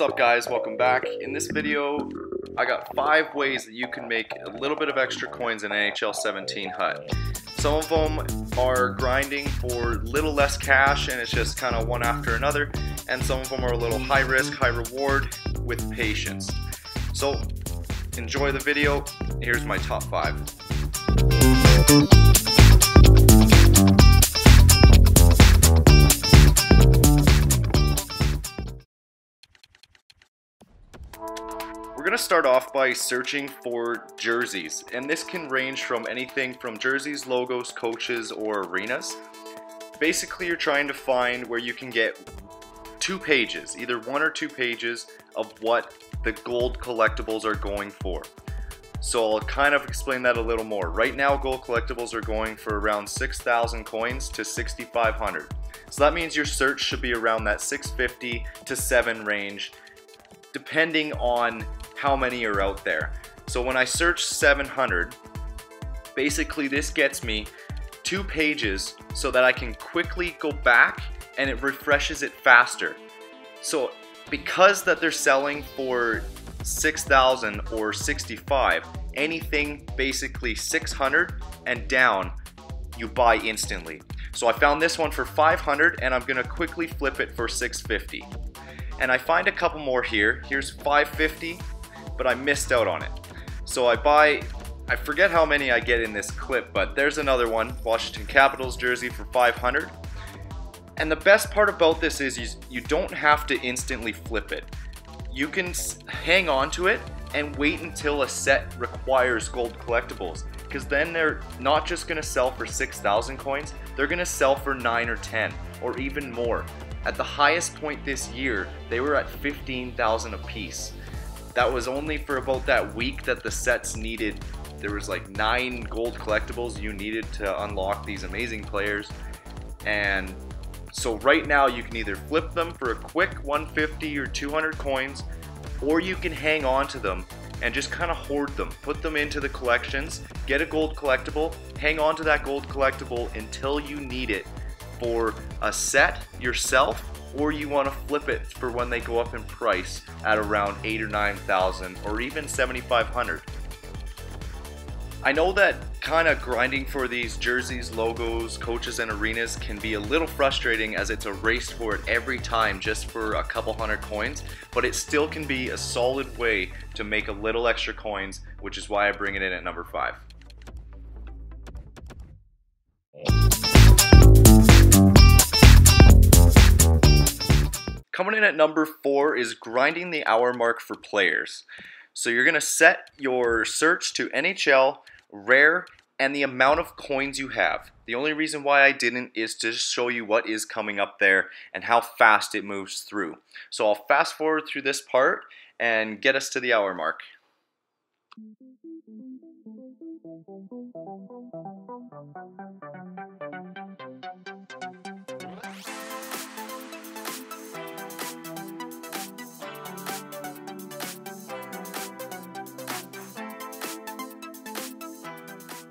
up guys, welcome back. In this video I got 5 ways that you can make a little bit of extra coins in NHL 17 HUT. Some of them are grinding for little less cash and it's just kind of one after another, and some of them are a little high risk, high reward with patience. So enjoy the video. Here's my top 5. We're going to start off by searching for jerseys, and this can range from anything from jerseys, logos, coaches, or arenas. Basically, you're trying to find where you can get 2 pages, either 1 or 2 pages of what the gold collectibles are going for. So I'll kind of explain that a little more. Right now, gold collectibles are going for around 6,000 coins to 6,500. So that means your search should be around that 650 to 7 range, depending on how many are out there. So when I search 700, basically this gets me 2 pages so that I can quickly go back and it refreshes it faster. So because that they're selling for 6,000 or 65, anything basically 600 and down, you buy instantly. So I found this one for 500 and I'm gonna quickly flip it for 650. And I find a couple more here. Here's 550, but I missed out on it. So I forget how many I get in this clip, but there's another one, Washington Capitals jersey for 500. And the best part about this is you don't have to instantly flip it. You can hang on to it and wait until a set requires gold collectibles, because then they're not just gonna sell for 6,000 coins, they're gonna sell for 9 or 10 or even more. At the highest point this year, they were at 15,000 a piece. That was only for about that week that the sets needed. There was like 9 gold collectibles you needed to unlock these amazing players. And so right now you can either flip them for a quick 150 or 200 coins, or you can hang on to them and just kind of hoard them. Put them into the collections, get a gold collectible, hang on to that gold collectible until you need it for a set yourself, or you want to flip it for when they go up in price at around 8 or 9,000 or even 7,500. I know that kind of grinding for these jerseys, logos, coaches, and arenas can be a little frustrating, as it's a race for it every time just for a couple hundred coins, but it still can be a solid way to make a little extra coins, which is why I bring it in at number 5. Coming in at number 4 is grinding the hour mark for players. So you're going to set your search to NHL, rare, and the amount of coins you have. The only reason why I didn't is to show you what is coming up there and how fast it moves through. So I'll fast forward through this part and get us to the hour mark.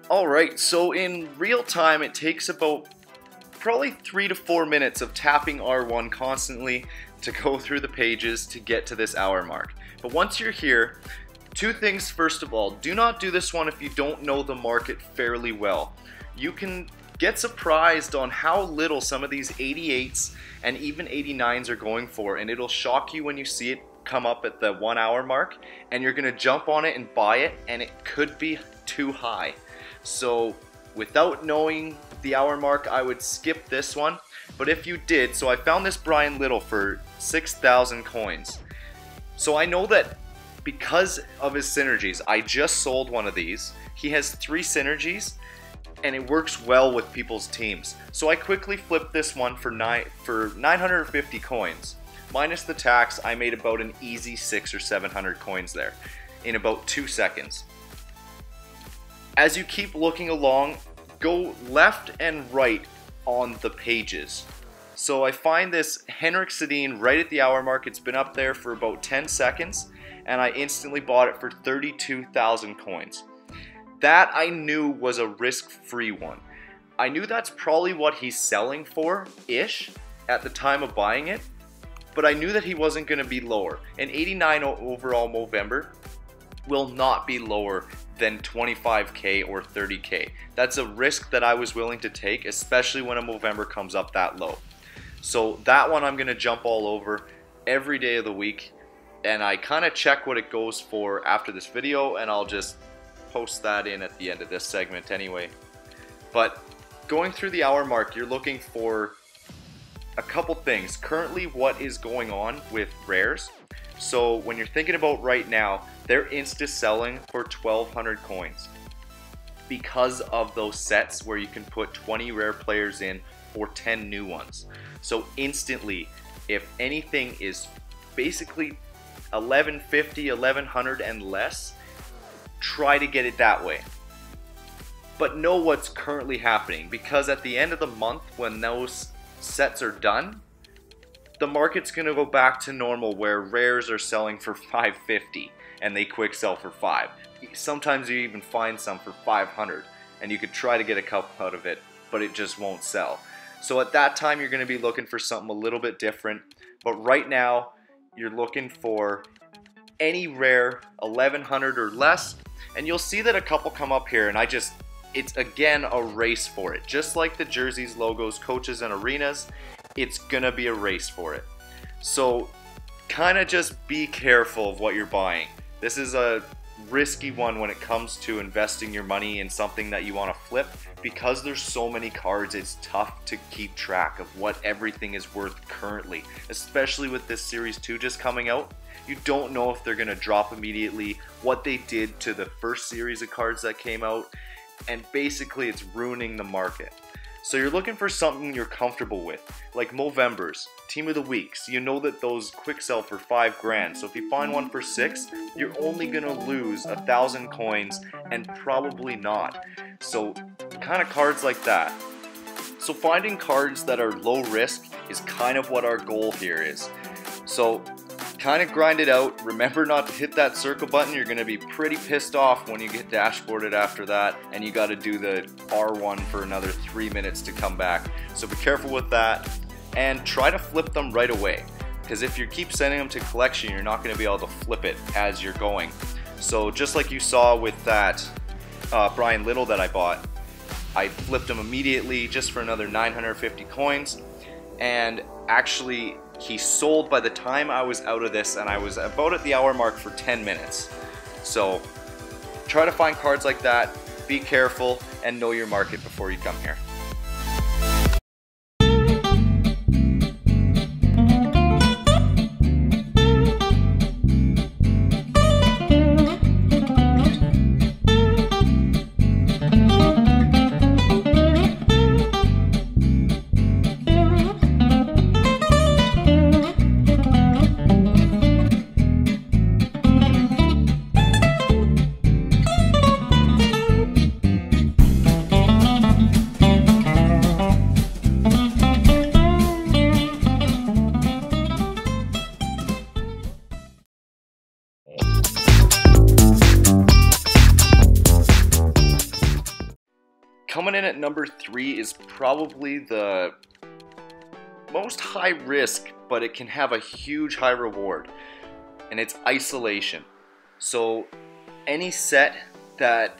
Alright, so in real time it takes about probably 3 to 4 minutes of tapping R1 constantly to go through the pages to get to this hour mark. But once you're here, 2 things. First of all, do not do this one if you don't know the market fairly well. You can get surprised on how little some of these 88s and even 89s are going for, and it'll shock you when you see it come up at the 1 hour mark and you're gonna jump on it and buy it, and it could be too high. So without knowing the hour mark, I would skip this one. But if you did, so I found this Brian Little for 6,000 coins. So I know that because of his synergies, I just sold one of these. He has 3 synergies and it works well with people's teams. So I quickly flipped this one for 950 coins. Minus the tax, I made about an easy 600 or 700 coins there in about 2 seconds. As you keep looking along, go left and right on the pages. So I find this Henrik Sedin right at the hour mark. It's been up there for about 10 seconds and I instantly bought it for 32,000 coins. That I knew was a risk-free one. I knew that's probably what he's selling for-ish at the time of buying it, but I knew that he wasn't going to be lower. An 89 overall Movember will not be lower than 25k or 30k. That's a risk that I was willing to take, especially when a Movember comes up that low. So that one I'm going to jump all over every day of the week, and I kind of check what it goes for after this video, and I'll just post that in at the end of this segment anyway. But going through the hour mark, you're looking for a couple things. Currently, what is going on with rares? So when you're thinking about right now, they're insta selling for 1,200 coins because of those sets where you can put 20 rare players in or 10 new ones. So instantly, if anything is basically 1150, 1100 and less, try to get it that way. But know what's currently happening, because at the end of the month when those sets are done, the market's going to go back to normal where rares are selling for 550 and they quick sell for 5. Sometimes you even find some for 500 and you could try to get a couple out of it, but it just won't sell. So at that time you're going to be looking for something a little bit different. But right now you're looking for any rare 1100 or less, and you'll see that a couple come up here, and it's again a race for it. Just like the jerseys, logos, coaches, and arenas, it's gonna be a race for it. So kind of just be careful of what you're buying. This is a risky one when it comes to investing your money in something that you want to flip. Because there's so many cards, it's tough to keep track of what everything is worth currently, especially with this Series 2 just coming out. You don't know if they're gonna drop immediately, what they did to the first series of cards that came out, and basically it's ruining the market. So you're looking for something you're comfortable with, like Movembers, Team of the Weeks. You know that those quick sell for 5 grand, so if you find one for 6, you're only gonna lose 1,000 coins and probably not. So kind of cards like that. So finding cards that are low risk is kind of what our goal here is. So kind of grind it out. Remember not to hit that circle button. You're going to be pretty pissed off when you get dashboarded after that, and you got to do the R1 for another 3 minutes to come back. So be careful with that, and try to flip them right away, because if you keep sending them to collection, you're not going to be able to flip it as you're going. So just like you saw with that Brian Little that I bought, I flipped him immediately just for another 950 coins, and actually he sold by the time I was out of this, and I was about at the hour mark for 10 minutes. So try to find cards like that, be careful, and know your market before you come here. Coming in at number 3 is probably the most high risk, but it can have a huge high reward, and it's isolation. So any set that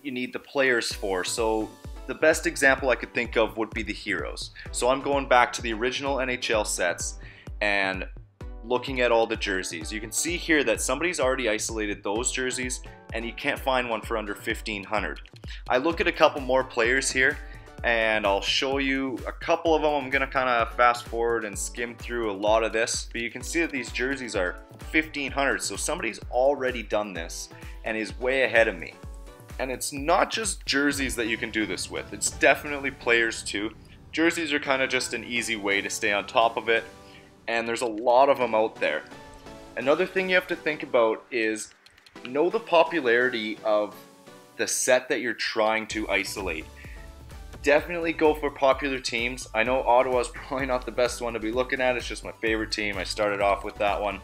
you need the players for. So the best example I could think of would be the heroes. So I'm going back to the original NHL sets and looking at all the jerseys. You can see here that somebody's already isolated those jerseys, and you can't find one for under 1,500. I look at a couple more players here, and I'll show you a couple of them. I'm gonna kind of fast forward and skim through a lot of this, but you can see that these jerseys are 1,500, so somebody's already done this and is way ahead of me. And it's not just jerseys that you can do this with, it's definitely players too. Jerseys are kind of just an easy way to stay on top of it, and there's a lot of them out there. Another thing you have to think about is know the popularity of the set that you're trying to isolate. Definitely go for popular teams. I know Ottawa's probably not the best one to be looking at, it's just my favorite team. I started off with that one.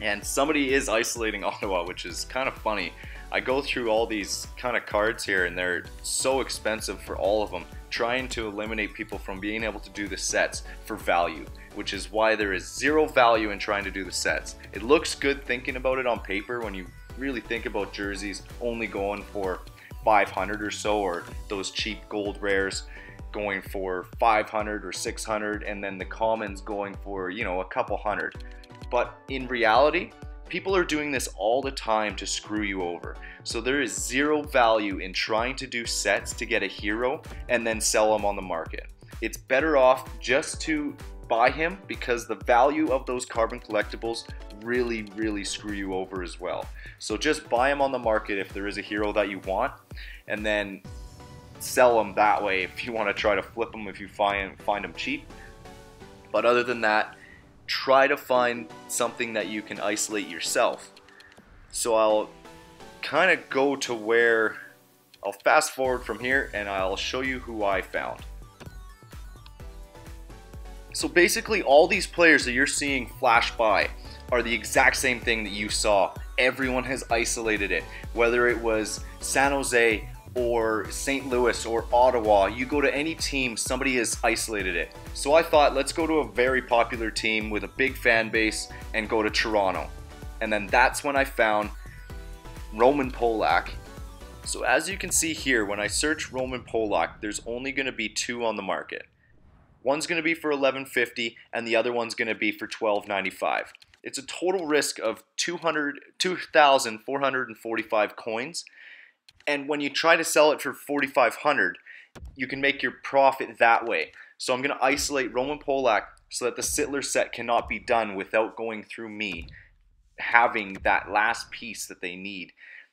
And somebody is isolating Ottawa, which is kind of funny. I go through all these kind of cards here and they're so expensive for all of them. trying to eliminate people from being able to do the sets for value, which is why there is zero value in trying to do the sets. It looks good thinking about it on paper when you really think about jerseys only going for 500 or so, or those cheap gold rares going for 500 or 600, and then the commons going for, you know, a couple hundred. But in reality, people are doing this all the time to screw you over. So there is zero value in trying to do sets to get a hero and then sell them on the market. It's better off just to buy him, because the value of those carbon collectibles really screw you over as well. So just buy him on the market if there is a hero that you want, and then sell them that way if you want to try to flip them if you find them cheap. But other than that, try to find something that you can isolate yourself. So I'll kind of go to where I'll fast forward from here and I'll show you who I found. So basically all these players that you're seeing flash by are the exact same thing that you saw. Everyone has isolated it, whether it was San Jose or St. Louis or Ottawa. You go to any team, somebody has isolated it. So I thought, let's go to a very popular team with a big fan base and go to Toronto. And then that's when I found Roman Polak. So as you can see here, when I search Roman Polak, there's only going to be two on the market. One's going to be for $11.50 and the other one's going to be for $12.95. It's a total risk of 2,445 coins. And when you try to sell it for 4,500, you can make your profit that way. So I'm going to isolate Roman Polak so that the Sittler set cannot be done without going through me having that last piece that they need.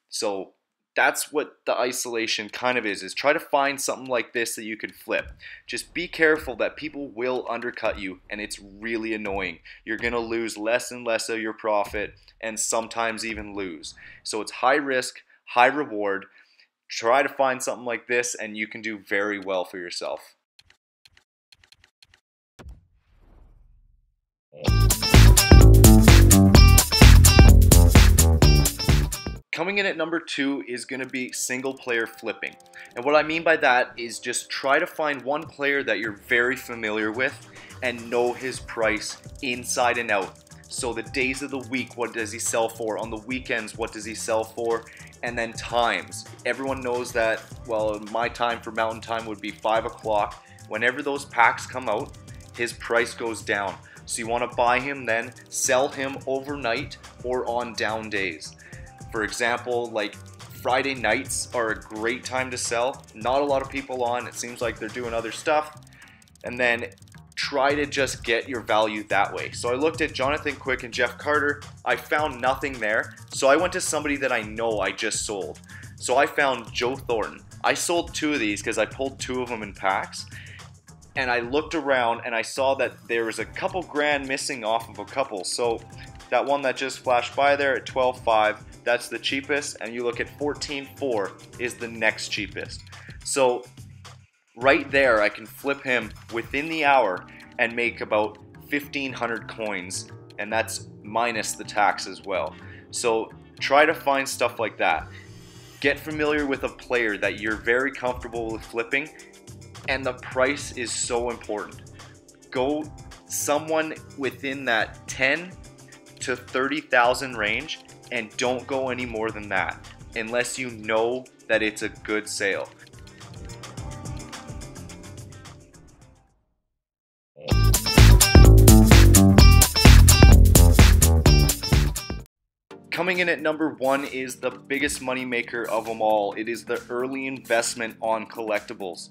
So that's what the isolation kind of is try to find something like this that you can flip. Just be careful that people will undercut you, and it's really annoying. You're going to lose less and less of your profit and sometimes even lose. So it's high risk, high reward. Try to find something like this and you can do very well for yourself. Coming in at number 2 is going to be single player flipping. And what I mean by that is just try to find one player that you're very familiar with and know his price inside and out. So the days of the week, what does he sell for? On the weekends, what does he sell for? And then times. Everyone knows that, well, my time for mountain time would be 5 o'clock. Whenever those packs come out, his price goes down. So you want to buy him then, sell him overnight or on down days. For example, like Friday nights are a great time to sell. Not a lot of people on. It seems like they're doing other stuff. And then try to just get your value that way. So I looked at Jonathan Quick and Jeff Carter. I found nothing there. So I went to somebody that I know I just sold. So I found Joe Thornton. I sold 2 of these because I pulled 2 of them in packs. And I looked around and I saw that there was a couple grand missing off of a couple. So that one that just flashed by there at 12.5, that's the cheapest. And you look at 14.4 is the next cheapest. So right there, I can flip him within the hour and make about 1,500 coins, and that's minus the tax as well. So try to find stuff like that. Get familiar with a player that you're very comfortable with flipping, and the price is so important. Go someone within that 10 to 30,000 range, and don't go any more than that unless you know that it's a good sale. Coming in at number 1 is the biggest money maker of them all. It is the early investment on collectibles.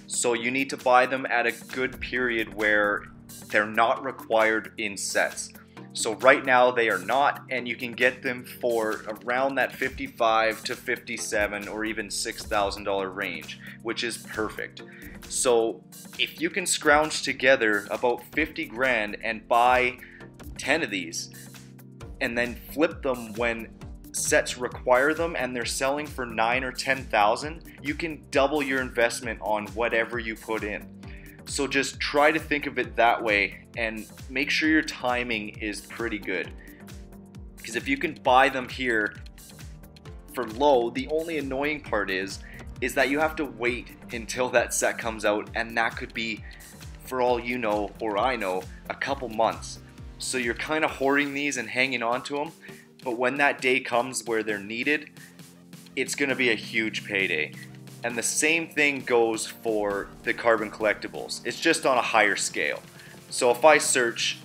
So you need to buy them at a good period where they're not required in sets. So right now they are not, and you can get them for around that $55 to $57 or even $6,000 range, which is perfect. So if you can scrounge together about 50 grand and buy 10 of these, and then flip them when sets require them and they're selling for 9 or 10,000, you can double your investment on whatever you put in. So just try to think of it that way and make sure your timing is pretty good. Because if you can buy them here for low, the only annoying part is is that you have to wait until that set comes out, and that could be, for all you know or I know, a couple months. So you're kind of hoarding these and hanging on to them, but when that day comes where they're needed, it's going to be a huge payday. And the same thing goes for the carbon collectibles. It's just on a higher scale. So if I search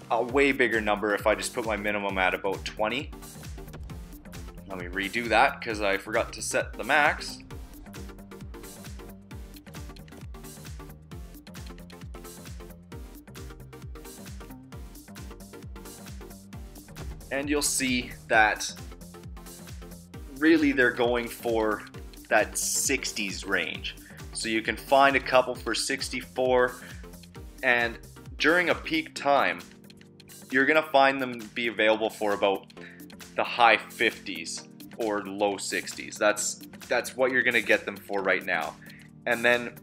a way bigger number, if I just put my minimum at about 20, let me redo that because I forgot to set the max. And you'll see that really they're going for that 60s range. So you can find a couple for 64, and during a peak time you're gonna find them be available for about the high 50s or low 60s. That's what you're gonna get them for right now. And then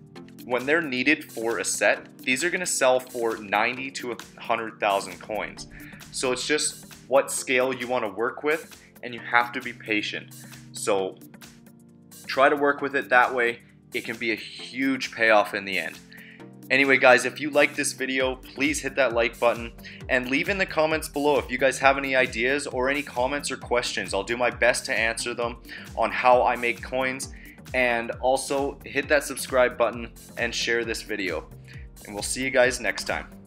when they're needed for a set, these are gonna sell for 90 to 100,000 coins. So it's just what scale you want to work with, and you have to be patient. So try to work with it that way. It can be a huge payoff in the end. Anyway guys, if you like this video, please hit that like button and leave in the comments below if you guys have any ideas or any comments or questions. I'll do my best to answer them on how I make coins, and also hit that subscribe button and share this video. And we'll see you guys next time.